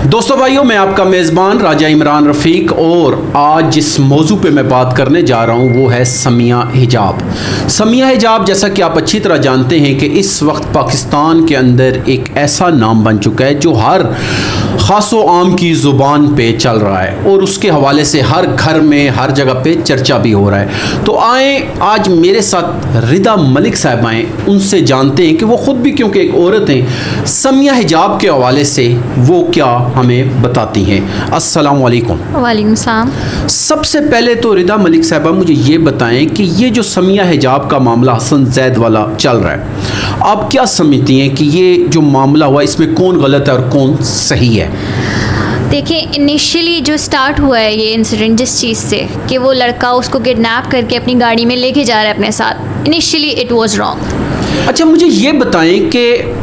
दोस्तों भाइयों, मैं आपका मेज़बान राजा इमरान रफ़ीक और आज जिस मौजू पे मैं बात करने जा रहा हूँ वो है समिया हिजाब। समिया हिजाब, जैसा कि आप अच्छी तरह जानते हैं कि इस वक्त पाकिस्तान के अंदर एक ऐसा नाम बन चुका है जो हर ख़ास व आम की ज़ुबान पे चल रहा है और उसके हवाले से हर घर में हर जगह पे चर्चा भी हो रहा है। तो आए आज मेरे साथ रिदा मलिक साहब आएँ, उनसे जानते हैं कि वो ख़ुद भी क्योंकि एक औरत हैं, समिया हिजाब के हवाले से वो क्या हमें बताती हैं। अस्सलाम वालेकुम। वालेकुम सलाम। सबसे पहले तो रिदा मलिक साहबा मुझे ये बताएं कि ये जो समिया हिजाब का मामला हसन जैद वाला चल रहा है, आप क्या समझती हैं कि ये जो मामला हुआ इसमें कौन गलत है और कौन सही है? देखिए, इनिशियली जो स्टार्ट हुआ है ये इंसिडेंट जिस चीज़ से कि वो लड़का उसको किडनैप करके अपनी गाड़ी में लेके जा रहा है अपने साथ, इनिशियली इट वाज रॉन्ग। अच्छा, मुझे ये बताएं कि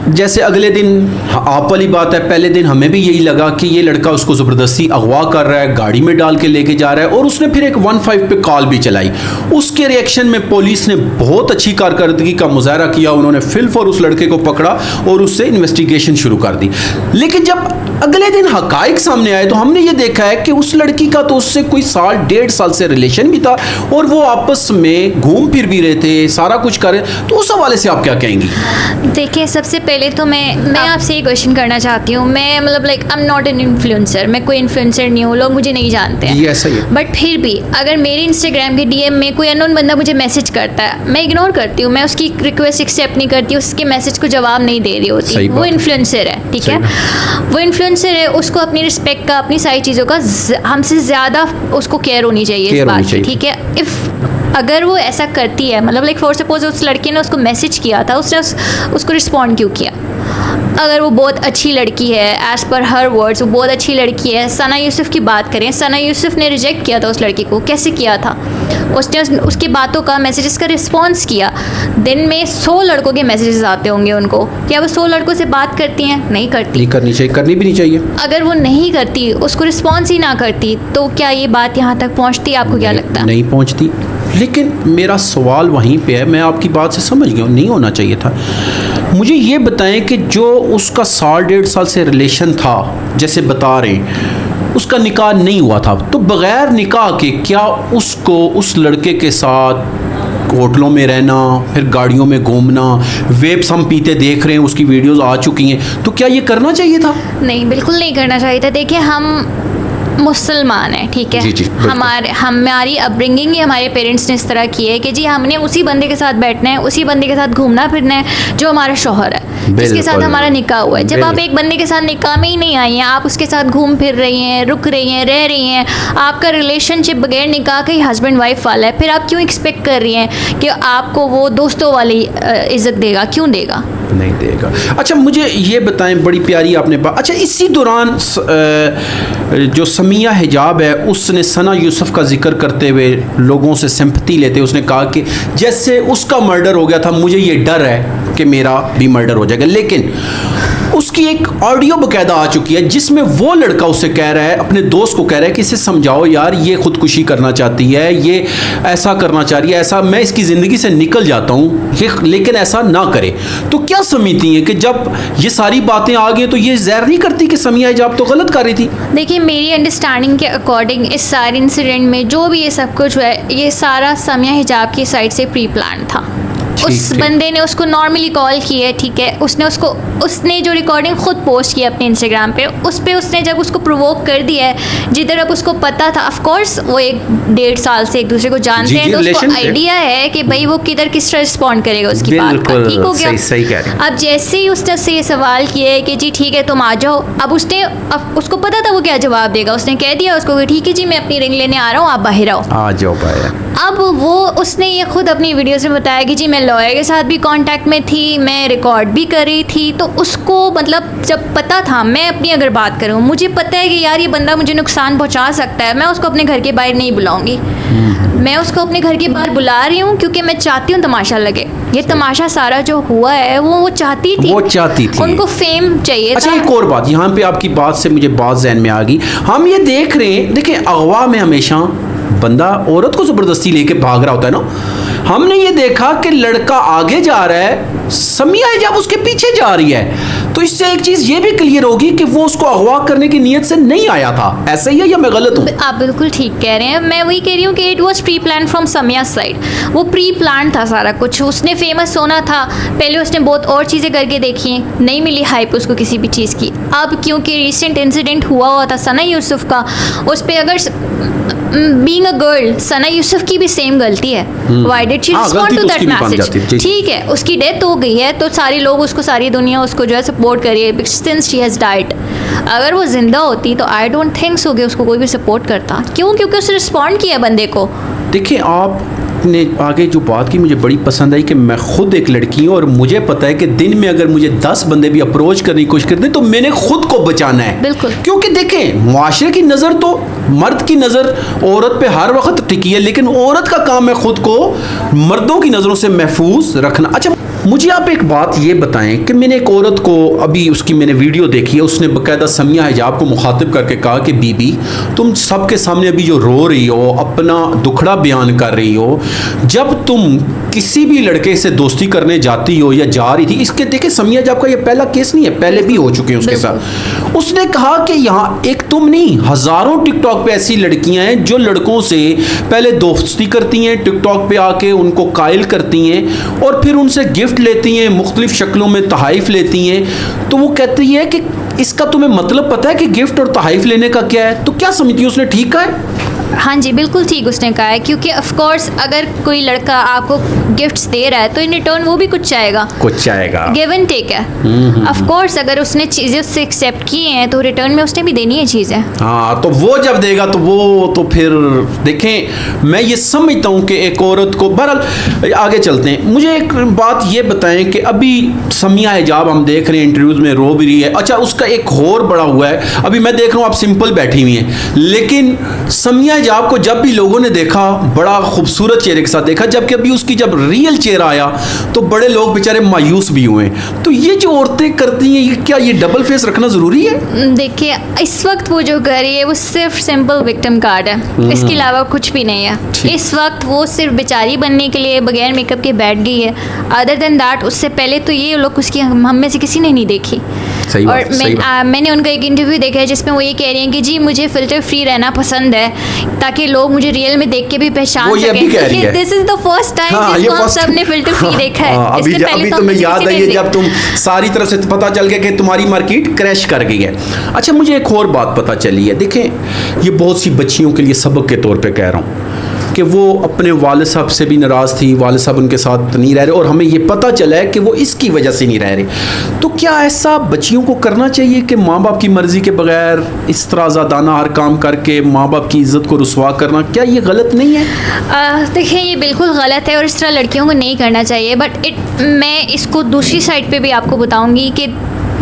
जैसे अगले दिन आप वाली बात है, पहले दिन हमें भी यही लगा कि ये लड़का उसको ज़बरदस्ती अगवा कर रहा है, गाड़ी में डाल के लेके जा रहा है और उसने फिर एक 15 पे कॉल भी चलाई। उसके रिएक्शन में पुलिस ने बहुत अच्छी कारकर्दगी का मुजाहरा किया, उन्होंने फिलफौर उस लड़के को पकड़ा और उससे इन्वेस्टिगेशन शुरू कर दी। लेकिन जब अगले दिन हकाइक सामने आए तो हमने ये देखा है कि उस लड़की का तो उससे कोई साल 1.5 साल से रिलेशन भी था और वो आपस में घूम फिर भी रहे थे, सारा कुछ कर रहे। तो उस हवाले से आप क्या कहेंगी? देखिए, सबसे पहले तो मैं आपसे ये क्वेश्चन करना चाहती हूँ। मैं मतलब like I am not an influencer, मैं कोई इन्फ्लुएंसर नहीं हूँ, लोग मुझे नहीं जानते हैं। ये ऐसा ही है। बट फिर भी अगर मेरे इंस्टाग्राम के डीएम में कोई अननोन बंदा मुझे मैसेज करता है, मैं इग्नोर करती हूँ, मैं उसकी रिक्वेस्ट एक्सेप्ट नहीं करती, उसके मैसेज को जवाब नहीं दे रही होती। वो इन्फ्लुएंसर है, ठीक है, वो इन्फ्लुएंसर है, उसको अपनी रिस्पेक्ट का, अपनी सारी चीज़ों का हमसे ज़्यादा उसको केयर होनी चाहिए इस बात की, ठीक है। अगर वो ऐसा करती है, मतलब लाइक फॉर सपोज उस लड़के ने उसको मैसेज किया था, उसने उसको रिस्पॉन्ड क्यों किया? अगर वो बहुत अच्छी लड़की है, एज़ पर हर वर्ड्स वो बहुत अच्छी लड़की है। सना यूसुफ की बात करें, सना यूसुफ ने रिजेक्ट किया था उस लड़की को, कैसे किया था? उसने उसकी बातों का, मैसेजेस का रिस्पॉन्स किया। दिन में 100 लड़कों के मैसेजेस आते होंगे उनको, क्या वो 100 लड़कों से बात करती हैं? नहीं करती। नहीं करनी चाहिए, करनी भी नहीं चाहिए। अगर वो नहीं करती, उसको रिस्पॉन्स ही ना करती, तो क्या ये बात यहाँ तक पहुँचती? आपको क्या लगता है? नहीं पहुँचती। लेकिन मेरा सवाल वहीं पे है, मैं आपकी बात से समझ गया हूँ, नहीं होना चाहिए था। मुझे ये बताएं कि जो उसका 1.5 साल से रिलेशन था, जैसे बता रहे हैं, उसका निकाह नहीं हुआ था, तो बग़ैर निकाह के क्या उसको उस लड़के के साथ होटलों में रहना, फिर गाड़ियों में घूमना, वेब्स हम पीते देख रहे हैं, उसकी वीडियोस आ चुकी हैं, तो क्या ये करना चाहिए था? नहीं, बिल्कुल नहीं करना चाहिए था। देखिए, हम मुसलमान है, ठीक है, जी, हमारी अपब्रिंगिंग ही हमारे पेरेंट्स ने इस तरह की है कि जी हमने उसी बंदे के साथ बैठना है, उसी बंदे के साथ घूमना फिरना है जो हमारा शौहर है, जिसके साथ हमारा निकाह हुआ है। जब आप एक बंदे के साथ निकाह में ही नहीं आई हैं, आप उसके साथ घूम फिर रही हैं, रुक रही हैं, रह रही हैं, आपका रिलेशनशिप बगैर निकाह का ही हस्बैंड वाइफ वाला है, फिर आप क्यों एक्सपेक्ट कर रही हैं कि आपको वो दोस्तों वाली इज्जत देगा? क्यों देगा? नहीं देगा। अच्छा, मुझे ये बताएं, बड़ी प्यारी आपने बात। अच्छा, इसी दौरान जो समिया हिजाब है, उसने सना यूसुफ का जिक्र करते हुए लोगों से सिंपैथी लेते उसने कहा कि जैसे उसका मर्डर हो गया था, मुझे ये डर है कि मेरा भी मर्डर हो जाएगा। लेकिन उसकी एक ऑडियो बकायदा आ चुकी है जिसमें वो लड़का उससे कह रहा है, अपने दोस्त को कह रहा है कि इसे समझाओ यार, ये खुदकुशी करना चाहती है, ये ऐसा करना चाह रही है, ऐसा मैं इसकी ज़िंदगी से निकल जाता हूँ, लेकिन ऐसा ना करे। तो क्या समझती हैं कि जब ये सारी बातें आ गई तो ये ज़ाहिर नहीं करती कि समिया हिजाब तो गलत कर रही थी? देखिए, मेरी अंडरस्टैंडिंग के अकॉर्डिंग इस सारे इंसिडेंट में जो भी ये सब कुछ हुआ है, ये सारा समिया हिजाब की साइड से प्री प्लान था। उस बंदे ने उसको नॉर्मली कॉल की है, ठीक है, उसने जो रिकॉर्डिंग खुद पोस्ट की अपने इंस्टाग्राम पे, उस पर उसने जब उसको प्रोवोक कर दिया है, जिधर अब उसको पता था, ऑफ कोर्स वो 1.5 साल से एक दूसरे को जानते हैं, तो उसको आइडिया है कि भाई वो किधर किस तरह रिस्पॉन्ड करेगा उसकी बात का, ठीक हो गया। सही कह रहे हैं। अब जैसे ही उसने उससे ये सवाल किया है कि जी ठीक है तुम आ जाओ, अब उसको पता था वो क्या जवाब देगा, उसने कह दिया उसको कि ठीक है जी मैं अपनी रिंग लेने आ रहा हूँ, आप बाहर आओ, आ जाओ बाहर। अब वो उसने ये खुद अपनी वीडियोस में बताया कि जी मैं लॉयर के साथ भी कांटेक्ट में थी, मैं रिकॉर्ड भी कर रही थी, तो उसको मतलब जब पता था, मैं अपनी अगर बात करूँ, मुझे पता है कि यार ये बंदा मुझे नुकसान पहुंचा सकता है, मैं उसको अपने घर के बाहर नहीं बुलाऊंगी। मैं उसको अपने घर के बाहर बुला रही हूँ क्योंकि मैं चाहती हूँ तमाशा लगे। ये तमाशा सारा जो हुआ है वो चाहती थी, उनको फेम चाहिए। अच्छा, एक और बात यहाँ पे आपकी बात से मुझे बात ज़हन में आ गई। हम ये देख रहे हैं, देखिए अगवा में हमेशा बंदा औरत को ज़बरदस्ती लेके भाग रहा होता है ना। हमने ये देखा कि लड़का आगे जा रहा है, समिया हिजाब उसके पीछे जा रही है, तो इससे एक चीज ये भी क्लियर होगी कि वो उसको अगवा करने की नीयत से नहीं आया था, ऐसा ही है या मैं गलत हूँ? आप बिल्कुल ठीक कह रहे हैं, मैं वही कह रही हूँ कि it was pre plan from Samiya side. वो प्री प्लान था सारा कुछ, उसने फेमस होना था, पहले उसने बहुत और चीज़ें करके देखी हैं, नहीं मिली हाइप उसको किसी भी चीज़ की। अब क्योंकि रिसेंट इंसिडेंट हुआ था सना यूसुफ का, उस पर अगर being a girl Sana Yusuf की भी सेम गलती है, why did she respond to that message? ठीक है, उसकी डेथ हो गई है तो सारे लोग उसको, सारी दुनिया उसको जो है सपोर्ट कर रही है सिंस शी हैज़ डाइड। अगर वो जिंदा होती तो आई डोंट थिंक सो कि उसको कोई भी सपोर्ट करता। क्यों? क्योंकि उसने रिस्पॉन्ड किया बंदे को। देखिए, आपने आगे जो बात की मुझे बड़ी पसंद आई कि मैं खुद एक लड़की हूँ और मुझे पता है कि दिन में अगर मुझे 10 बंदे भी अप्रोच करने की कोशिश करते हैं तो मैंने खुद को बचाना है। बिल्कुल। क्योंकि देखें, मुआशरे की नज़र तो, मर्द की नज़र औरत पे हर वक्त टिकी है, लेकिन औरत का काम है खुद को मर्दों की नज़रों से महफूज रखना। अच्छा, मुझे आप एक बात ये बताएं कि मैंने एक औरत को अभी उसकी मैंने वीडियो देखी है, उसने बाकायदा समिया हिजाब को मुखातिब करके कहा कि बीबी, तुम सबके सामने अभी जो रो रही हो, अपना दुखड़ा बयान कर रही हो, जब तुम किसी भी लड़के से दोस्ती करने जाती हो या जा रही थी, इसके देखे समिया हिजाब का ये पहला केस नहीं है, पहले भी हो चुके हैं उसके साथ। उसने कहा कि यहाँ एक तुम नहीं, हज़ारों टिकटॉक पे ऐसी लड़कियां हैं जो लड़कों से पहले दोस्ती करती हैं, टिकटॉक पे आके उनको कायल करती हैं और फिर उनसे गिफ्ट लेती हैं, मुख्तलिफ शक्लों में तहाइफ लेती हैं। तो वो कहती है कि इसका तुम्हें मतलब पता है कि गिफ्ट और तहाइफ लेने का क्या है? तो क्या समझती है, उसने ठीक कहा है? हाँ जी, बिल्कुल ठीक उसने कहा है, क्योंकि ऑफ कोर्स अगर कोई लड़का आपको गिफ्ट्स दे रहा है तो इन रिटर्न वो भी कुछ चाहेगा, गिव एंड टेक है। ऑफ कोर्स अगर उसने चीज़ें उससे एक्सेप्ट की हैं तो रिटर्न में उसने भी देनी है चीज़ें। हाँ, तो वो जब देगा तो वो तो फिर देखें, मैं ये समझता हूँ कि एक औरत को, बहरहाल आगे चलते हैं। मुझे एक बात ये बताएं कि अभी समिया हिजाब हम देख रहे हैं इंटरव्यूज़ में रो भी रही है। अच्छा, उसका एक और बड़ा हुआ है, अभी मैं देख रहा हूँ आप सिंपल बैठी हुई हैं, लेकिन समिया हिजाब को जब भी लोगों ने देखा बड़ा खूबसूरत चेहरे के साथ देखा, जबकि अभी उसकी जब रियल चेहरा आया तो बड़े लोग बेचारे मायूस भी हुए। तो ये जो औरतें करती हैं, क्या ये डबल फेस रखना ज़रूरी है? देखिए, इस वक्त वो जो कर रही है वो सिर्फ सिंपल विक्टिम कार्ड है, इसके अलावा कुछ भी नहीं है। इस वक्त वो सिर्फ बेचारी बनने के लिए बगैर मेकअप के बैठ गई है। अदर देन दैट, उससे पहले तो ये लोग उसकी हम में से किसी ने नहीं देखी। सही और बात, मैंने उनका एक इंटरव्यू देखा है जिसमें वो ये कह रही हैं कि जी मुझे फिल्टर फ्री रहना पसंद है ताकि लोग मुझे रियल में देख के भी पहचान सकें। This is the first time जिसको हम सब ने फिल्टर फ्री देखा है। अभी तुम्हें याद है ये जब तुम सारी तरफ से पता चल गया कि तुम्हारी मार्केट क्रैश कर गई है। अच्छा, मुझे एक और बात पता चली है। देखें, ये बहुत सी बच्चियों के लिए सबक के तौर पे कह रहा हूँ कि वो अपने वालिद साहब से भी नाराज़ थी, वालिद साहब उनके साथ नहीं रह रहे और हमें ये पता चला है कि वो इसकी वजह से नहीं रह रहे। तो क्या ऐसा बच्चियों को करना चाहिए कि माँ बाप की मर्ज़ी के बगैर इस तरह आज़ादाना हर काम करके माँ बाप की इज़्ज़त को रुसवा करना, क्या ये गलत नहीं है? देखिए, ये बिल्कुल गलत है और इस तरह लड़कियों को नहीं करना चाहिए। बट मैं इसको दूसरी साइड पर भी आपको बताऊँगी कि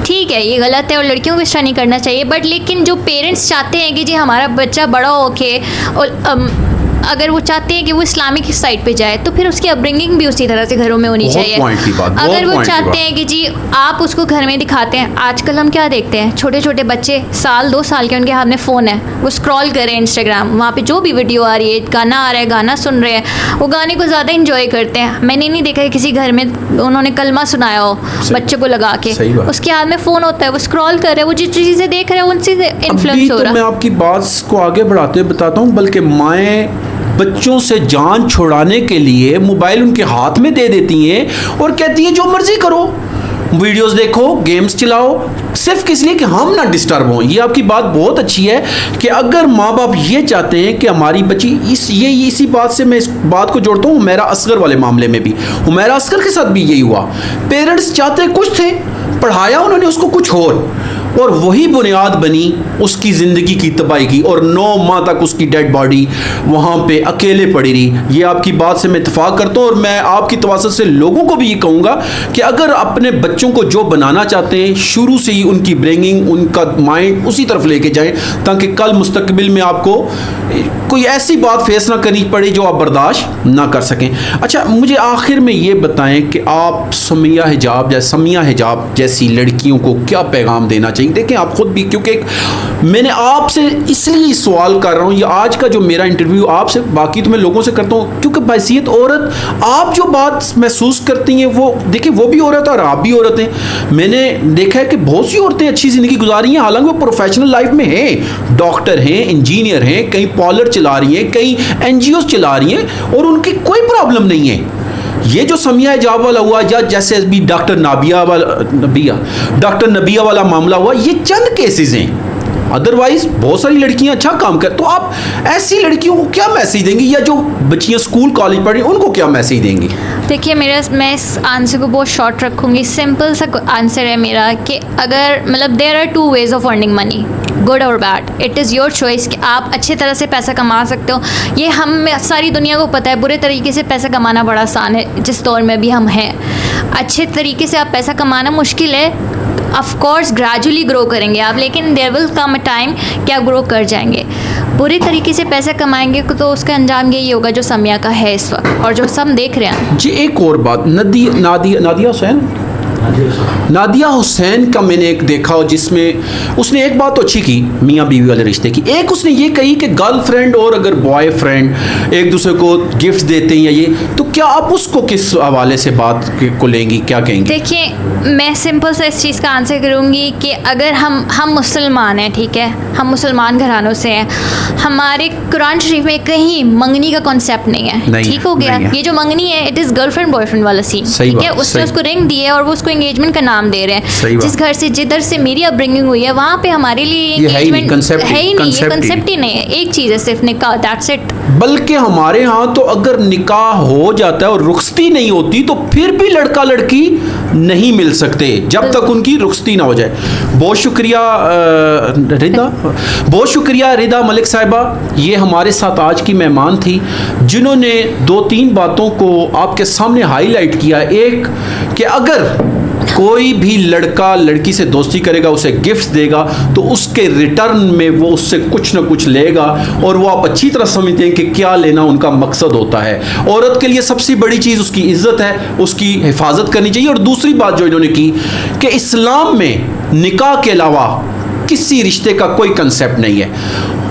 ठीक है, ये गलत है और लड़कियों को इस तरह नहीं करना चाहिए। बट लेकिन जो पेरेंट्स चाहते हैं कि जी हमारा बच्चा बड़ा होके और अगर वो चाहते हैं कि वो इस्लामिक साइड पे जाए तो फिर उसकी अपब्रिंगिंग भी उसी तरह से घरों में होनी चाहिए। अगर वो चाहते हैं कि जी आप उसको घर में दिखाते हैं, आजकल हम क्या देखते हैं, छोटे छोटे बच्चे 1-2 साल के, उनके हाथ में फ़ोन है, वो स्क्रॉल कर रहे हैं इंस्टाग्राम, वहाँ पे जो भी वीडियो आ रही है, गाना आ रहा है, गाना सुन रहे हैं, वो गाने को ज़्यादा इंजॉय करते हैं। मैंने नहीं देखा है किसी घर में उन्होंने कलमा सुनाया हो बच्चे को लगा के, उसके हाथ में फ़ोन होता है, वो स्क्रॉल कर रहे हैं, वो जिस चीज़ें देख रहे हैं उनसे इन्फ्लुएंस हो रहा है। मैं आपकी बात को आगे बढ़ाते हुए बताता हूँ, बल्कि माएँ बच्चों से जान छुड़ाने के लिए मोबाइल उनके हाथ में दे देती हैं और कहती हैं जो मर्जी करो, वीडियोस देखो, गेम्स चलाओ, सिर्फ किस लिए कि हम ना डिस्टर्ब हों। ये आपकी बात बहुत अच्छी है कि अगर माँ बाप ये चाहते हैं कि हमारी बच्ची इसी बात से मैं इस बात को जोड़ता हूँ हुमैरा असगर वाले मामले में भी। हुमैरा असगर के साथ भी यही हुआ, पेरेंट्स चाहते कुछ थे, पढ़ाया उन्होंने उसको कुछ और वही बुनियाद बनी उसकी ज़िंदगी की तबाही की, और 9 माह तक उसकी डेड बॉडी वहाँ पे अकेले पड़ी रही। ये आपकी बात से मैं इत्तेफाक करता हूँ और मैं आपकी तवासत से लोगों को भी ये कहूँगा कि अगर अपने बच्चों को जो बनाना चाहते हैं शुरू से ही उनकी ब्रेंगिंग, उनका माइंड उसी तरफ लेके जाएं ताकि कल मुस्तकबिल में आपको कोई ऐसी बात फेस ना करनी पड़े जो आप बर्दाश्त ना कर सकें। अच्छा, मुझे आखिर में ये बताएं कि आप समिया हिजाब जैसी लड़कियों को क्या पैगाम देना चाहिए? चाहिए। देखें आप खुद भी, क्योंकि मैंने आपसे इसलिए सवाल कर रहा हूँ, ये आज का जो मेरा इंटरव्यू आपसे, बाकी तो मैं लोगों से करता हूँ, क्योंकि बहैसियत औरत आप जो बात महसूस करती हैं वो देखिए, वो भी औरत है और आप भी औरत हैं। मैंने देखा है कि बहुत सी औरतें अच्छी ज़िंदगी गुजारी हैं, हालांकि वो प्रोफेशनल लाइफ में हैं, डॉक्टर हैं, इंजीनियर हैं, कहीं पार्लर चला रही हैं, कहीं NGOs चला रही हैं और उनकी कोई प्रॉब्लम नहीं है। ये जो समिया हिजाब वाला हुआ, या जैसे अभी डॉक्टर नबिया वाला मामला हुआ, ये चंद केसेस हैं। अदरवाइज बहुत सारी लड़कियां अच्छा काम कर, तो आप ऐसी लड़कियों को क्या मैसेज देंगी, या जो बच्चियां स्कूल कॉलेज पढ़ रही हैं उनको क्या मैसेज देंगी? देखिए मैं इस आंसर को बहुत शॉर्ट रखूँगी। सिंपल सा आंसर है मेरा कि अगर मतलब there are 2 ways of earning money, good और bad. It is your choice कि आप अच्छे तरह से पैसा कमा सकते हो। ये हम सारी दुनिया को पता है, बुरे तरीके से पैसा कमाना बड़ा आसान है जिस दौर में भी हम हैं। अच्छे तरीके से आप पैसा कमाना मुश्किल है, ऑफ कोर्स ग्रेजुअली ग्रो करेंगे आप, लेकिन there will come a time कि आप ग्रो कर जाएंगे। बुरे तरीके से पैसा कमाएंगे तो उसका अंजाम यही होगा जो समिया का है इस वक्त और जो सब देख रहे हैं। जी एक और बात, नादिया हुसैन का मैंने एक देखा जिसमें उसने एक बात तो अच्छी की मियाँ बीवी वाले रिश्ते की। एक उसने ये कही कि गर्लफ्रेंड और अगर बॉयफ्रेंड एक दूसरे को गिफ्ट देते हैं या ये, तो क्या आप उसको किस हवाले से बात को लेंगी, क्या कहेंगी? देखिए मैं सिंपल सा इस चीज़ का आंसर करूँगी कि अगर हम मुसलमान हैं, ठीक है, हम मुसलमान घरानों से हैं, हमारे कुरान शरीफ में कहीं मंगनी का कॉन्सेप्ट नहीं है, ठीक हो गया। ये जो मंगनी है इट इज़ गर्लफ्रेंड बॉयफ्रेंड वाला सीन, ठीक है। उसने उसको रिंग दी है और वो उसको एंगेजमेंट का नाम दे रहे हैं। जिस घर से जिधर से मेरी अपब्रिंगिंग हुई है वहाँ पे हमारे लिए एंगेजमेंट है ही नहीं, ये कंसेप्ट ही नहीं है। एक चीज़ है सिर्फ निकाह, दैट्स इट। बल्कि हमारे यहाँ तो अगर निकाह हो जाता है और रुखसती नहीं होती तो फिर भी लड़का लड़की नहीं मिल सकते जब तक उनकी रुखसती ना हो जाए। बहुत शुक्रिया रिदा मलिक साहिबा, ये हमारे साथ आज की मेहमान थी जिन्होंने 2-3 बातों को आपके सामने हाईलाइट किया। एक कि अगर कोई भी लड़का लड़की से दोस्ती करेगा, उसे गिफ्ट देगा, तो उसके रिटर्न में वो उससे कुछ ना कुछ लेगा, और वो आप अच्छी तरह समझते हैं कि क्या लेना उनका मकसद होता है। औरत के लिए सबसे बड़ी चीज़ उसकी इज्जत है, उसकी हिफाजत करनी चाहिए। और दूसरी बात जो इन्होंने की कि इस्लाम में निकाह के अलावा किसी रिश्ते का कोई कंसेप्ट नहीं है,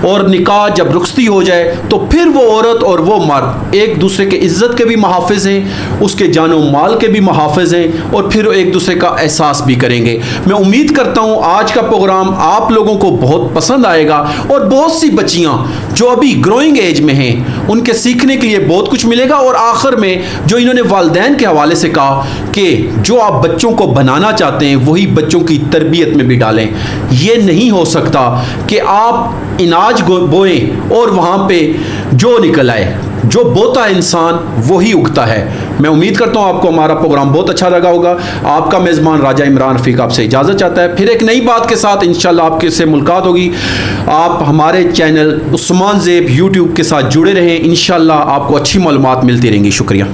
और निकाह जब रुखसती हो जाए तो फिर वो औरत और वो मर्द एक दूसरे के इज्जत के भी मुहाफिज हैं, उसके जानो माल के भी मुहाफिज हैं, और फिर एक दूसरे का एहसास भी करेंगे। मैं उम्मीद करता हूँ आज का प्रोग्राम आप लोगों को बहुत पसंद आएगा, और बहुत सी बच्चियाँ जो अभी ग्रोइंग एज में हैं उनके सीखने के लिए बहुत कुछ मिलेगा। और आखिर में जो इन्होंने वालिदैन के हवाले से कहा कि जो आप बच्चों को बनाना चाहते हैं वही बच्चों की तरबियत में भी डालें। ये नहीं हो सकता कि आप अनाज बोएं और वहाँ पे जो निकल आए, जो बोता इंसान वही उगता है। मैं उम्मीद करता हूँ आपको हमारा प्रोग्राम बहुत अच्छा लगा होगा। आपका मेज़बान राजा इमरान रफ़ीक आपसे इजाज़त चाहता है। फिर एक नई बात के साथ इंशाल्लाह आपके से मुलाकात होगी। आप हमारे चैनल उस्मान ज़ेब यूट्यूब के साथ जुड़े रहें, इंशाल्लाह आपको अच्छी मालूमात मिलती रहेंगी। शुक्रिया।